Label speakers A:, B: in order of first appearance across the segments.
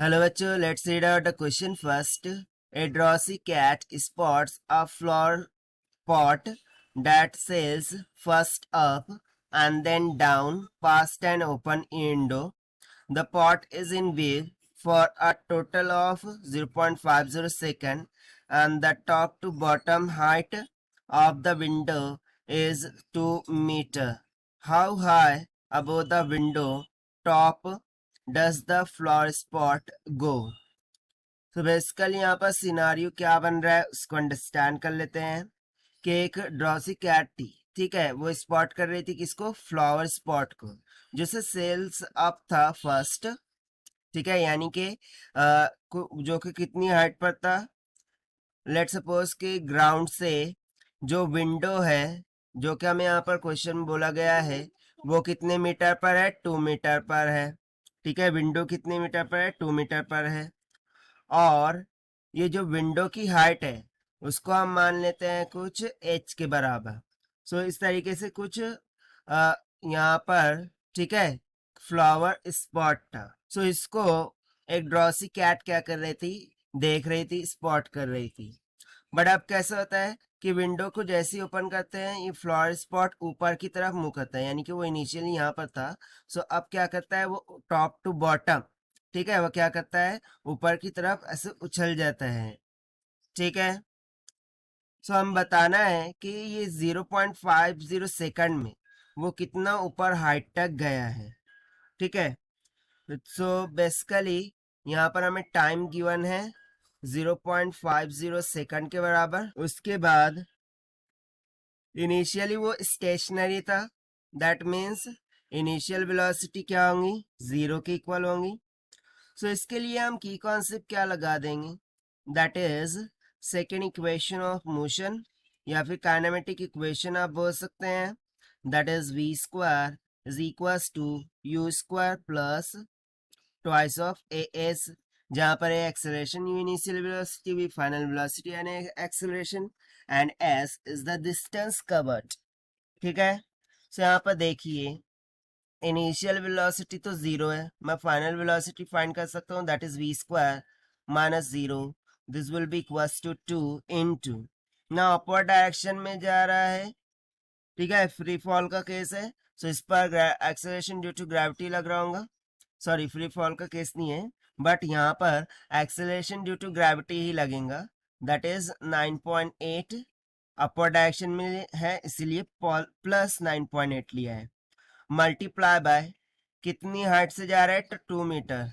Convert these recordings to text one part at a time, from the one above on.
A: Hello bachcho, let's read out the question first. A drowsy cat spots a flower pot that says first up and then down past an open window. The pot is in view for a total of 0.50 second and the top to bottom height of the window is 2 meter. How high above the window top does the flower spot go? तो basically यहाँ पर scenario क्या बन रहा है उसको understand कर लेते हैं कि एक ड्रॉसी कैट थी, ठीक है, वो स्पॉट कर रही थी किसको? फ्लावर स्पॉट को, जिसे सेल्स अप था फर्स्ट, ठीक है, यानी कि जो कि कितनी हाइट पर था? लेट सपोज कि ग्राउंड से जो विंडो है, जो कि हमें यहाँ पर क्वेश्चन बोला गया है, वो कितने मीटर पर है? 2 मीटर पर है, ठीक है। विंडो कितने मीटर पर है? 2 मीटर पर है। और ये जो विंडो की हाइट है उसको हम मान लेते हैं कुछ h के बराबर। सो इस तरीके से कुछ यहाँ पर, ठीक है, फ्लावर स्पॉट था। सो इसको एक ड्रॉसी कैट क्या कर रही थी? देख रही थी, स्पॉट कर रही थी। बट अब कैसा होता है कि विंडो को जैसे ही ओपन करते हैं ये फ्लावर स्पॉट ऊपर की तरफ मुंह करता है, यानी कि वो इनिशियली यहाँ पर था। सो अब क्या करता है? वो टॉप टू बॉटम, ठीक है, वो क्या करता है? ऊपर की तरफ ऐसे उछल जाता है, ठीक है। सो हम बताना है कि ये 0.50 सेकंड में वो कितना ऊपर हाइट तक गया है, ठीक है। सो बेसिकली यहाँ पर हमें टाइम गिवन है 0.50 सेकंड के बराबर। उसके बाद इनिशियली वो स्टेशनरी था, दैट मीन्स इनिशियल वेलोसिटी क्या होंगी? 0 के इक्वल होंगी। सो इसके लिए हम की कॉन्सेप्ट क्या लगा देंगे? That is second equation of motion, या फिर काइनेमेटिक इक्वेशन आप बोल सकते हैं। That is v square is equals to u square plus twice of as, जहाँ पर A acceleration, u initial velocity, v final velocity and acceleration, and s is the distance covered, ठीक है। सो यहाँ पर देखिए इनिशियल वेलोसिटी तो 0 है, मैं फाइनल वेलोसिटी फाइंड कर सकता हूँ, that is v square minus 0, this will be equals to 2 into, ना अपवर्ड डायरेक्शन में जा रहा है, ठीक है, फ्री फॉल का केस है। सो इस पर एक्सेलरेशन ड्यू टू ग्रेविटी लग रहा होगा, सॉरी फ्री फॉल का केस नहीं है, बट यहाँ पर एक्सेलरेशन ड्यू टू ग्रेविटी ही लगेगा, दैट इज 9.8 अपवर्ड डायरेक्शन में है, इसीलिए प्लस 9.8 लिया है, मल्टीप्लाई बाय कितनी हाइट से जा रहा है? 2 मीटर,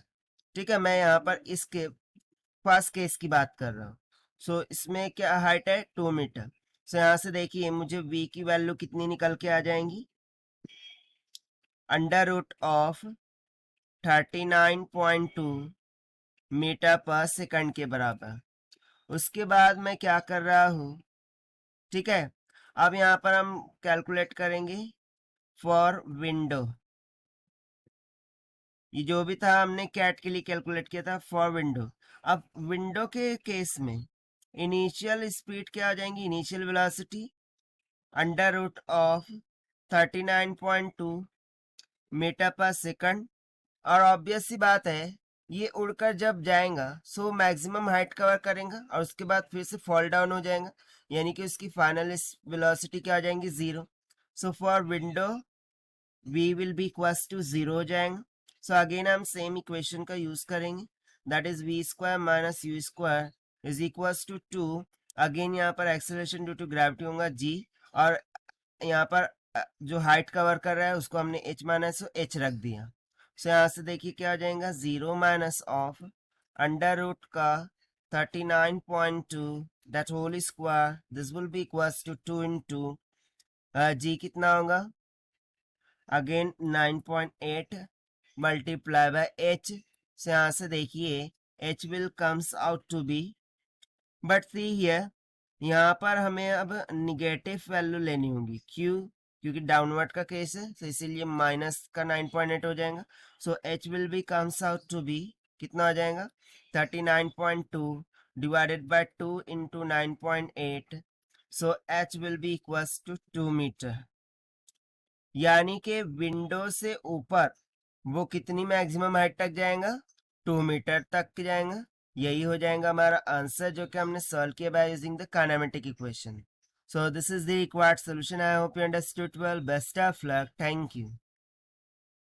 A: ठीक है। मैं यहाँ पर इसके फर्स्ट केस की बात कर रहा हूँ। सो इसमें क्या हाइट है? 2 मीटर। सो यहाँ से देखिए मुझे v की वैल्यू कितनी निकल के आ जाएंगी? Under root of 39.2 metre per second के बराबर। उसके बाद मैं क्या कर रहा हूँ, ठीक है, अब यहाँ पर हम कैलकुलेट करेंगे फॉर विंडो। ये जो भी था हमने कैट के लिए कैलकुलेट किया था फॉर विंडो। अब विंडो के केस में इनिशियल स्पीड क्या आ जाएंगी? Initial velocity under root of 39.2 metre per second, और ऑब्वियस सी बात है ये उड़कर जब जाएगा सो मैक्सिमम हाइट कवर करेगा और उसके बाद फिर से फॉल डाउन हो जाएगा, यानी कि उसकी फाइनल वेलोसिटी क्या आ जाएंगी? 0। So for window v will be equals to 0 हो जाएगा। सो अगेन हम सेम इक्वेशन का यूज करेंगे, that is v square minus u square is equals to 2। अगेन यहाँ पर एक्सेलरेशन ड्यू टू ग्रेविटी होगा g, और यहाँ पर जो हाइट कवर कर रहा है उसको हमने h माइनस h रख दिया। सो यहाँ से देखिए क्या आ जाएगा? 0 माइनस ऑफ अंडर रूट का 39.2 that whole square, this will be equals to 2 into g कितना होगा? Again 9.8 multiply by h। से यहाँ से देखिए h will comes out to be, but see here यहाँ पर हमें अब निगेटिव वैल्यू लेनी होगी, क्यों? क्योंकि डाउनवर्ड का केस है, तो इसीलिए माइनस का 9.8 हो जाएगा। So h will be comes out to be, कितना आ जाएगा? 39.2 divided by 2 into 9.8, so h will be equals to 2 metre, यानी कि विंडो से ऊपर वो कितनी मैक्सिमम हाइट तक जाएगा? 2 मीटर तक जाएगा। यही हो जाएगा हमारा आंसर जो कि हमने सॉल्व किया by using the kinematic equation. So this is the required solution. I hope you understood well. Best of luck. Thank you.